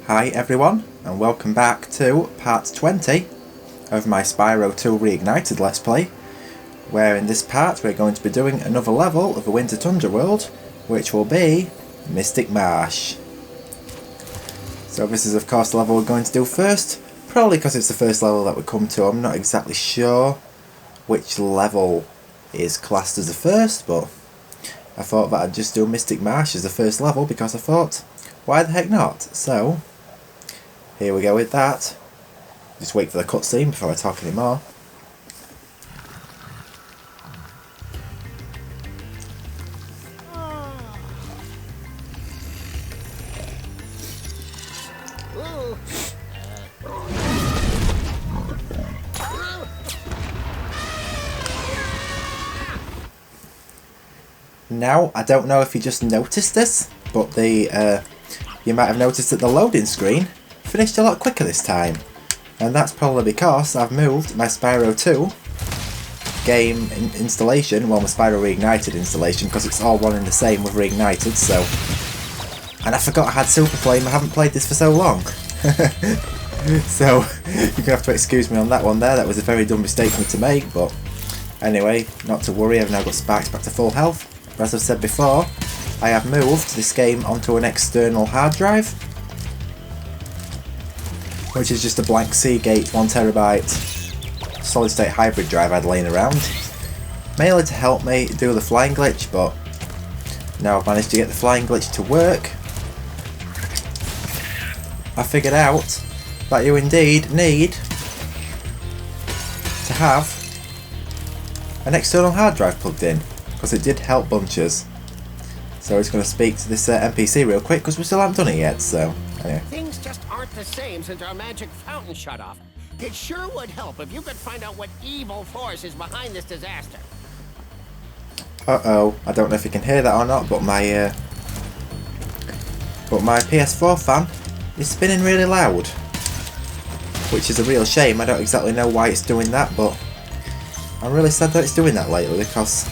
Hi everyone, and welcome back to part 20 of my Spyro 2 Reignited Let's Play, where in this part we're going to be doing another level of the Winter Tundra world, which will be Mystic Marsh. So this is of course the level we're going to do first, probably because it's the first level that we come to. I'm not exactly sure which level is classed as the first, but I thought that I'd just do Mystic Marsh as the first level because I thought, why the heck not? So here we go with that. Just wait for the cutscene before I talk any more. Now, I don't know if you just noticed this, but you might have noticed that the loading screen finished a lot quicker this time. And that's probably because I've moved my Spyro 2 game installation, well my Spyro Reignited installation, because it's all one and the same with Reignited, so... And I forgot I had Super Flame, I haven't played this for so long. So, you're going to have to excuse me on that one there, that was a very dumb mistake for me to make, but... Anyway, not to worry, I've now got Sparks back to full health. But as I've said before, I have moved this game onto an external hard drive, which is just a blank Seagate 1TB solid state hybrid drive I'd laying around, mainly to help me do the flying glitch, but now I've managed to get the flying glitch to work, I figured out that you indeed need to have an external hard drive plugged in, because it did help bunches. So I was going to speak to this NPC real quick, because we still haven't done it yet, so anyway. Things just aren't the same since our magic fountain shut off. It sure would help if you could find out what evil force is behind this disaster. Uh-oh, I don't know if you can hear that or not, but my PS4 fan is spinning really loud, which is a real shame. I don't exactly know why it's doing that, but I'm really sad that it's doing that lately, because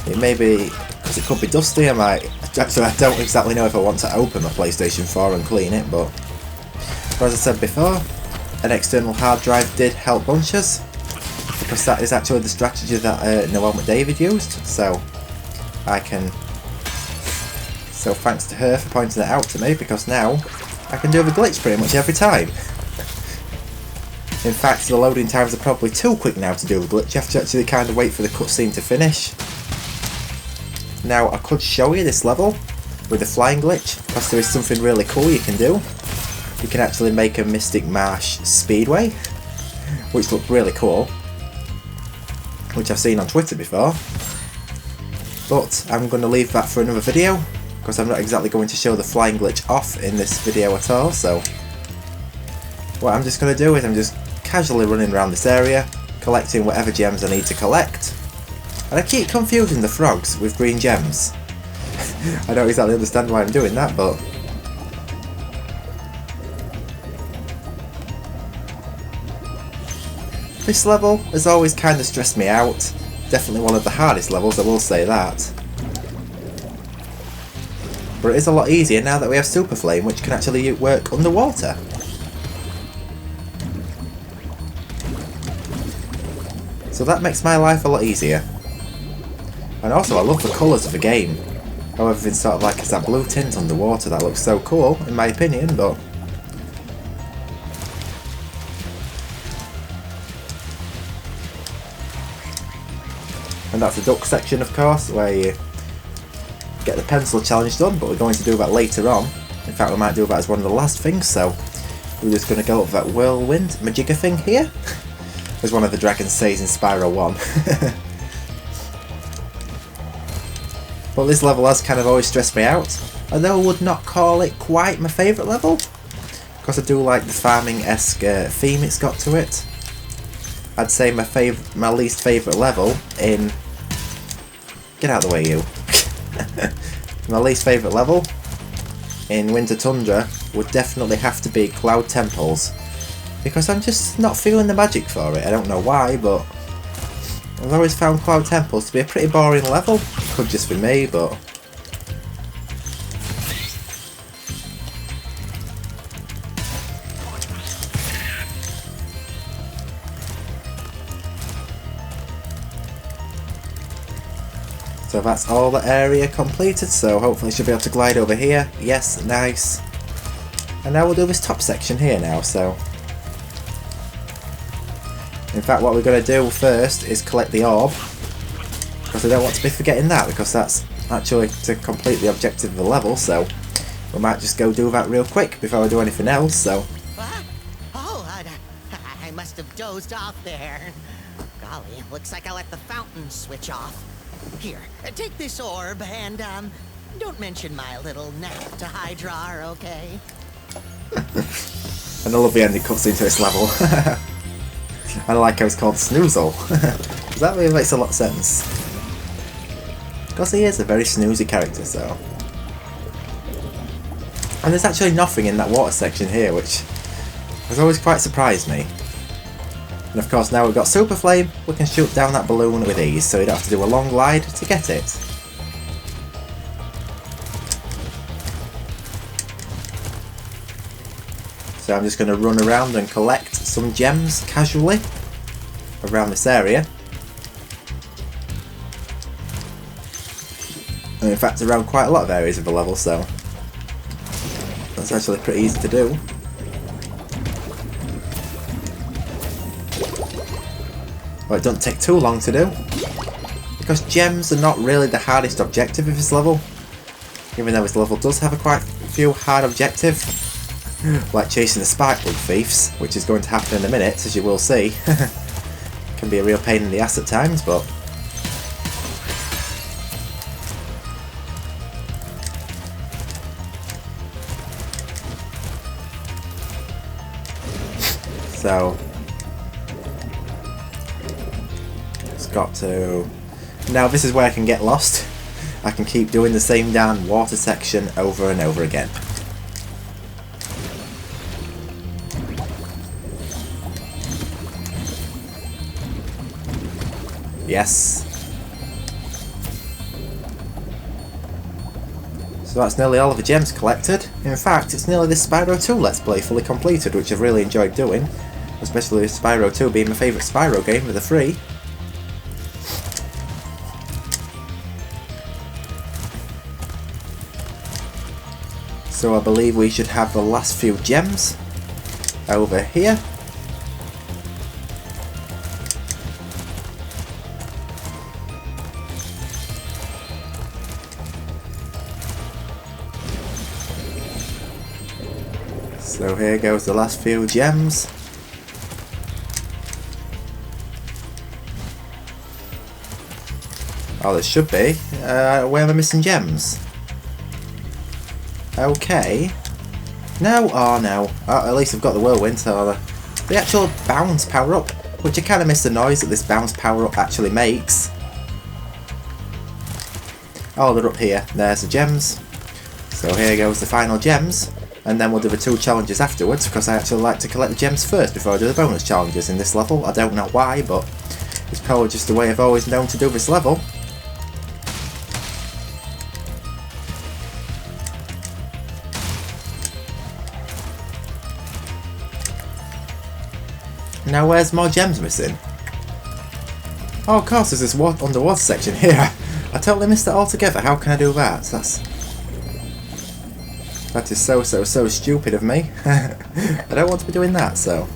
it may be, because it could be dusty. I don't exactly know if I want to open my PlayStation 4 and clean it, but as I said before, an external hard drive did help bunches, because that is actually the strategy that Noel McDavid used, so thanks to her for pointing it out to me, because now I can do the glitch pretty much every time. In fact, the loading times are probably too quick now to do the glitch. You have to actually kind of wait for the cutscene to finish. Now, I could show you this level with the flying glitch, because there is something really cool you can do. You can actually make a Mystic Marsh speedway, which looks really cool, which I've seen on Twitter before. But I'm going to leave that for another video, because I'm not exactly going to show the flying glitch off in this video at all. So what I'm just going to do is I'm just casually running around this area, collecting whatever gems I need to collect. And I keep confusing the frogs with green gems. I don't exactly understand why I'm doing that, but... This level has always kind of stressed me out. Definitely one of the hardest levels, I will say that. But it is a lot easier now that we have Super Flame, which can actually work underwater. So that makes my life a lot easier. And also I love the colours of the game. How everything's sort of like it's that blue tint underwater, that looks so cool in my opinion, but... And that's the duck section of course, where you get the pencil challenge done, but we're going to do that later on. In fact we might do that as one of the last things, so we're just going to go up that whirlwind Majigga thing here. As one of the dragons says in Spyro 1. But this level has kind of always stressed me out, although I would not call it quite my favourite level, because I do like the farming-esque theme it's got to it. I'd say my least favourite level in... Get out of the way, you. My least favourite level in Winter Tundra would definitely have to be Cloud Temples, because I'm just not feeling the magic for it. I don't know why, but I've always found Cloud Temples to be a pretty boring level. It could just be me, but So that's all the area completed, so hopefully I should be able to glide over here. Yes, nice. And now we'll do this top section here now, so... In fact, what we're going to do first is collect the orb, because I don't want to be forgetting that, because that's actually to complete the objective of the level, so we might just go do that real quick before I do anything else, so... What? Oh, I must have dozed off there. Golly, looks like I let the fountain switch off. Here, take this orb and, don't mention my little nap to Hydra, okay? And I love the ending cutscene to this level. I like how it's called Snoozle. That really makes a lot of sense. Because he is a very snoozy character, so... And there's actually nothing in that water section here, which has always quite surprised me. And of course now we've got Super Flame, we can shoot down that balloon with ease, so you don't have to do a long glide to get it. So I'm just going to run around and collect some gems casually around this area. And in fact around quite a lot of areas of the level, so that's actually pretty easy to do. Well, it doesn't take too long to do, because gems are not really the hardest objective of this level, even though this level does have quite a few hard objectives. Like chasing the sparkling thieves, which is going to happen in a minute, as you will see. Can be a real pain in the ass at times, but... So... It's got to... Now this is where I can get lost. I can keep doing the same damn water section over and over again. Yes. So that's nearly all of the gems collected. In fact, it's nearly this Spyro 2 Let's Play fully completed, which I've really enjoyed doing. Especially with Spyro 2 being my favourite Spyro game of the three. So I believe we should have the last few gems over here. So here goes the last few gems. Oh, there should be. Where am I missing gems? Okay. No, oh no. Oh, at least I've got the whirlwind, so the actual bounce power up, which I kind of miss the noise that this bounce power up actually makes. Oh, they're up here. There's the gems. So here goes the final gems. And then we'll do the two challenges afterwards, because I actually like to collect the gems first before I do the bonus challenges in this level. I don't know why, but it's probably just the way I've always known to do this level. Now where's more gems missing? Oh, of course, there's this underwater section here. I totally missed that altogether. How can I do that? That is so stupid of me. I don't want to be doing that, so...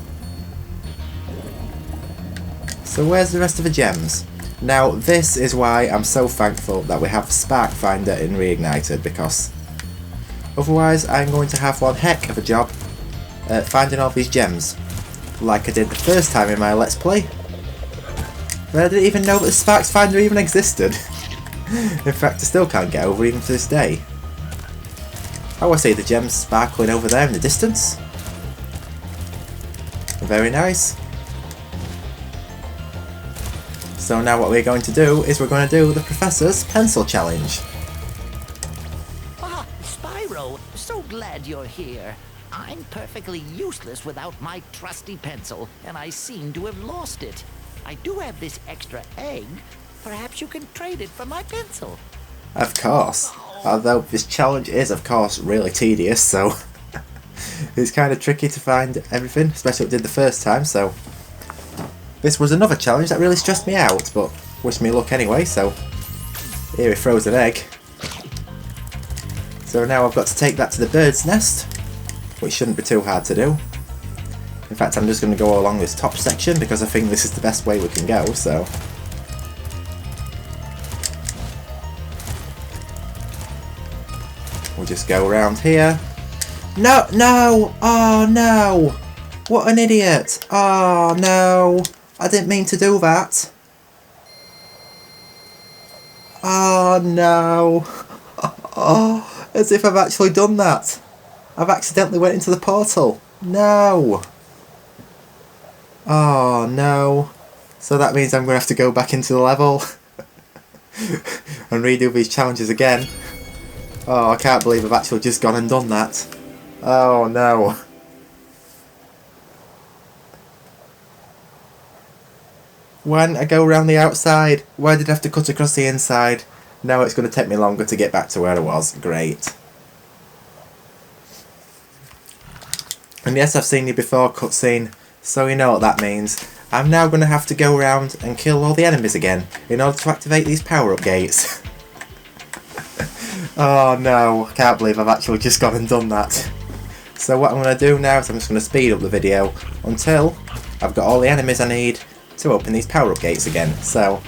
So where's the rest of the gems? Now, this is why I'm so thankful that we have Spark Finder in Reignited, because otherwise I'm going to have one heck of a job finding all these gems, like I did the first time in my Let's Play. But I didn't even know that the Spark Finder even existed. In fact, I still can't get over even to this day. Oh, I see the gems sparkling over there in the distance. Very nice. So now what we're going to do is we're going to do the Professor's Pencil Challenge. Ah, Spyro, so glad you're here. I'm perfectly useless without my trusty pencil, and I seem to have lost it. I do have this extra egg. Perhaps you can trade it for my pencil. Of course. Although this challenge is, of course, really tedious, so it's kind of tricky to find everything, especially what I did the first time, so this was another challenge that really stressed me out, but wish me luck anyway, so Here he throws an egg. So now I've got to take that to the bird's nest, which shouldn't be too hard to do. In fact, I'm just going to go along this top section because I think this is the best way we can go, so... We'll just go around here. No! No! Oh no! What an idiot! Oh no! I didn't mean to do that. Oh no! Oh, as if I've actually done that. I've accidentally went into the portal. No! Oh no. So that means I'm going to have to go back into the level and redo these challenges again. Oh, I can't believe I've actually just gone and done that. Oh no. When I go around the outside, why did I have to cut across the inside? Now it's going to take me longer to get back to where I was. Great. And yes, I've seen you before, cutscene, so you know what that means. I'm now going to have to go around and kill all the enemies again in order to activate these power-up gates. Oh no, I can't believe I've actually just gone and done that. So what I'm going to do now is I'm just going to speed up the video until I've got all the enemies I need to open these power-up gates again. So...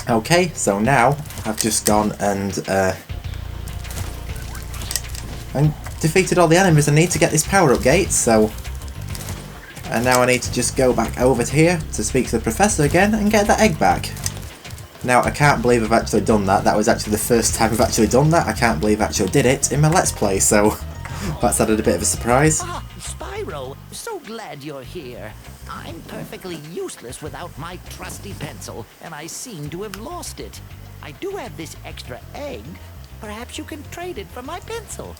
Okay, so now I've just gone and defeated all the enemies I need to get this power-up gate, so... And now I need to just go back over to here to speak to the professor again and get that egg back. Now, I can't believe I've actually done that. That was actually the first time I've actually done that. I can't believe I actually did it in my Let's Play, so that's added a bit of a surprise. Ah, Spyro, so glad you're here. I'm perfectly useless without my trusty pencil, and I seem to have lost it. I do have this extra egg. Perhaps you can trade it for my pencil.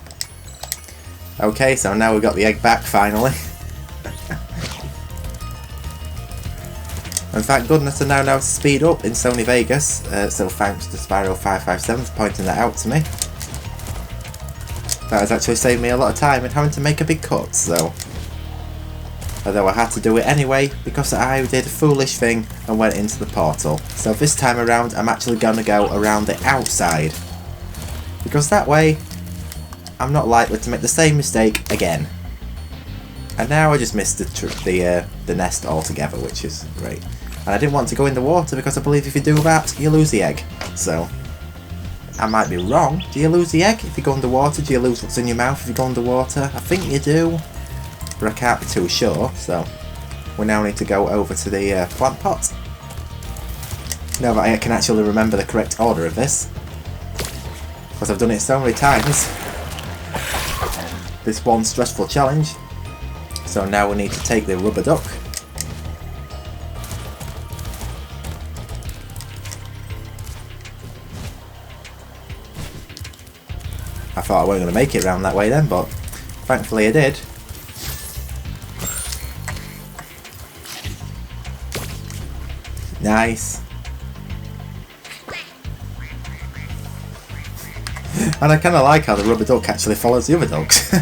Okay, so now we've got the egg back, finally. And thank goodness I now know to speed up in Sony Vegas, so thanks to Spyro557 for pointing that out to me. That has actually saved me a lot of time in having to make a big cut, so... Although I had to do it anyway, because I did a foolish thing and went into the portal. So this time around, I'm actually going to go around the outside. Because that way, I'm not likely to make the same mistake again. And now I just missed the nest altogether, which is great. And I didn't want to go in the water because I believe if you do that, you lose the egg. So, I might be wrong. Do you lose the egg if you go underwater? Do you lose what's in your mouth if you go underwater? I think you do. But I can't be too sure, so we now need to go over to the plant pot. Now that I can actually remember the correct order of this. Because I've done it so many times. This one stressful challenge. So now we need to take the rubber duck. I thought I wasn't going to make it round that way then, but thankfully I did. Nice. And I kind of like how the rubber duck actually follows the other ducks.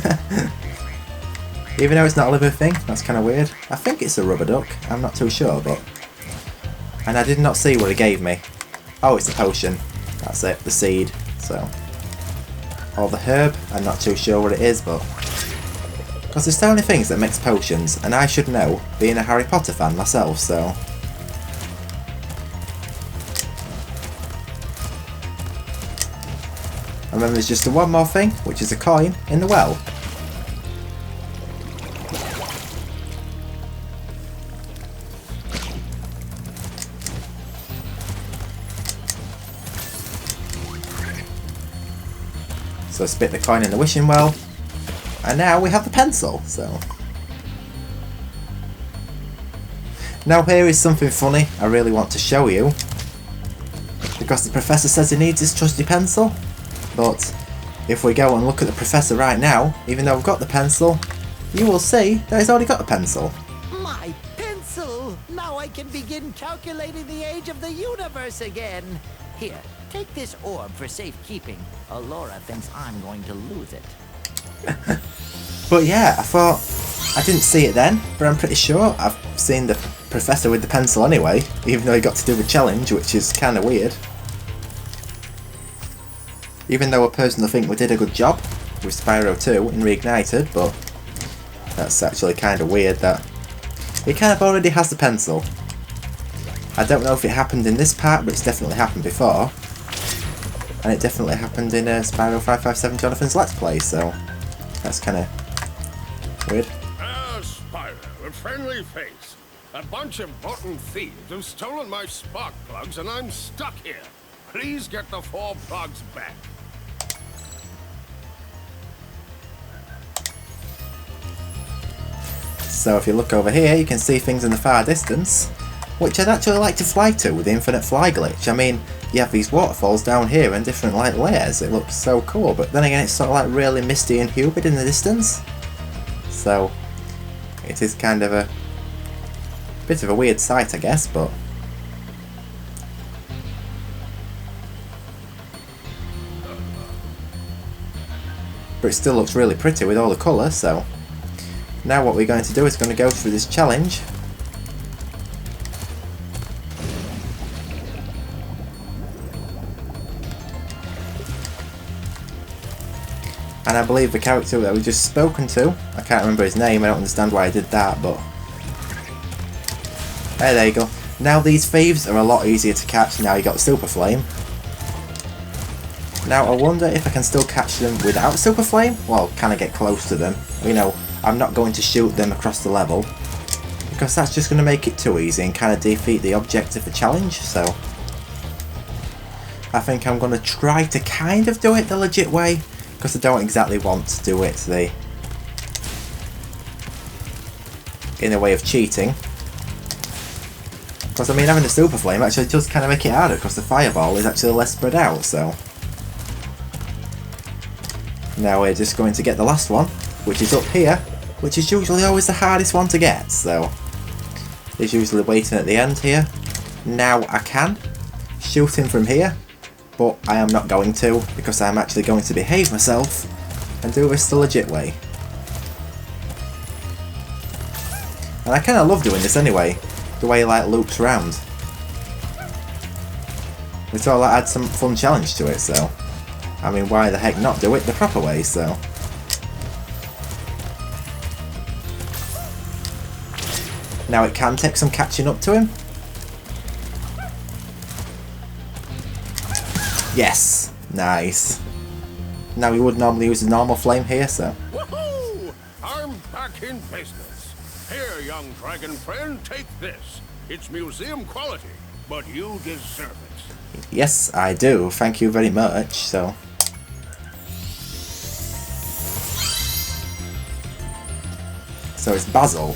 Even though it's not a living thing, that's kind of weird. I think it's a rubber duck, I'm not too sure, but... And I did not see what it gave me. Oh, it's a potion. That's it, the seed, so... Or the herb, I'm not too sure what it is, but... Because there's so many things that makes potions, and I should know, being a Harry Potter fan myself, so... And then there's just one more thing, which is a coin in the well. So spit the coin in the wishing well, and now we have the pencil, so... Now here is something funny I really want to show you. Because the professor says he needs his trusty pencil, but if we go and look at the professor right now, even though we've got the pencil, you will see that he's already got a pencil. calculating the age of the universe again. Here, take this orb for safekeeping. Allura thinks I'm going to lose it. But yeah, I thought I didn't see it then, but I'm pretty sure I've seen the professor with the pencil anyway, even though he got to do the challenge, which is kind of weird. Even though I personally think we did a good job with Spyro 2 in Reignited, but that's actually kind of weird that he kind of already has the pencil. I don't know if it happened in this part, but it's definitely happened before. And it definitely happened in Spyro 557 Jonathan's Let's Play, so that's kind of weird. Ah, Spyro, a friendly face. A bunch of rotten thieves have stolen my spark plugs and I'm stuck here. Please get the 4 plugs back. So if you look over here, you can see things in the far distance, which I'd actually like to fly to with the infinite fly glitch. I mean, you have these waterfalls down here and different like layers, it looks so cool, but then again it's sort of like really misty and humid in the distance. So it is kind of a bit of a weird sight, I guess, but it still looks really pretty with all the colour. So now what we're going to do is going to go through this challenge. And I believe the character that we just spoken to, I can't remember his name, I don't understand why I did that, but there you go. Now these thieves are a lot easier to catch now you got Super Flame. Now I wonder if I can still catch them without Super Flame? Well, can I get close to them? You know, I'm not going to shoot them across the level, because that's just going to make it too easy and kind of defeat the objective of the challenge, so I think I'm going to try to kind of do it the legit way, because I don't exactly want to do it in a way of cheating. Because I mean, having a Super Flame actually does kind of make it harder, because the Fireball is actually less spread out, so now we're just going to get the last one, which is up here, which is usually always the hardest one to get, so he's usually waiting at the end here. Now I can shoot him from here, but I am not going to, because I'm actually going to behave myself and do this the legit way. And I kind of love doing this anyway, the way he like loops around. We thought that had some fun challenge to it, so I mean, why the heck not do it the proper way, so now it can take some catching up to him. Yes! Nice. Now we would normally use a normal flame here, so Woohoo! I'm back in business. Here, young dragon friend, take this. It's museum quality, but you deserve it. yes, I do. Thank you very much, so it's Basil.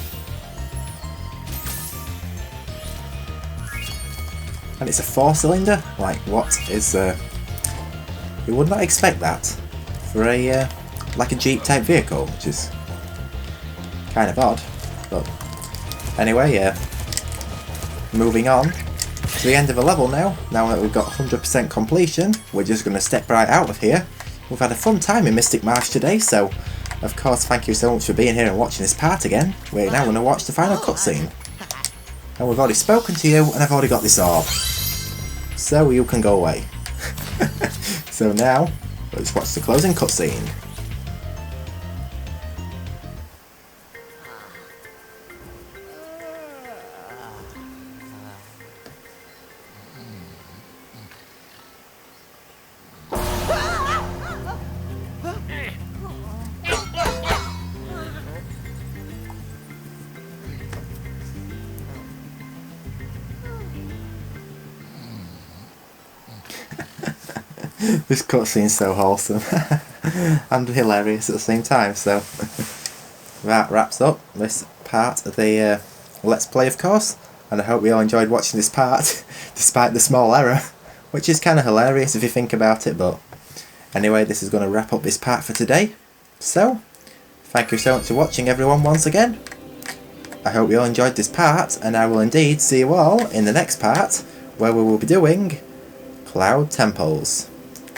And it's a 4-cylinder? Like, what is you would not expect that for a like a Jeep type vehicle, which is kind of odd. But anyway, moving on to the end of the level now. Now that we've got 100% completion, we're just going to step right out of here. We've had a fun time in Mystic Marsh today, so of course thank you so much for being here and watching this part again. We're now going to watch the final cutscene. And we've already spoken to you, and I've already got this orb. So you can go away. So now, let's watch the closing cutscene. This cutscene's so wholesome and hilarious at the same time, so that wraps up this part of the Let's Play, of course, and I hope you all enjoyed watching this part, despite the small error, which is kind of hilarious if you think about it, but anyway, this is going to wrap up this part for today, so thank you so much for watching everyone once again, I hope you all enjoyed this part, and I will indeed see you all in the next part, where we will be doing Cloud Temples.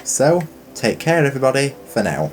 So, take care everybody, for now.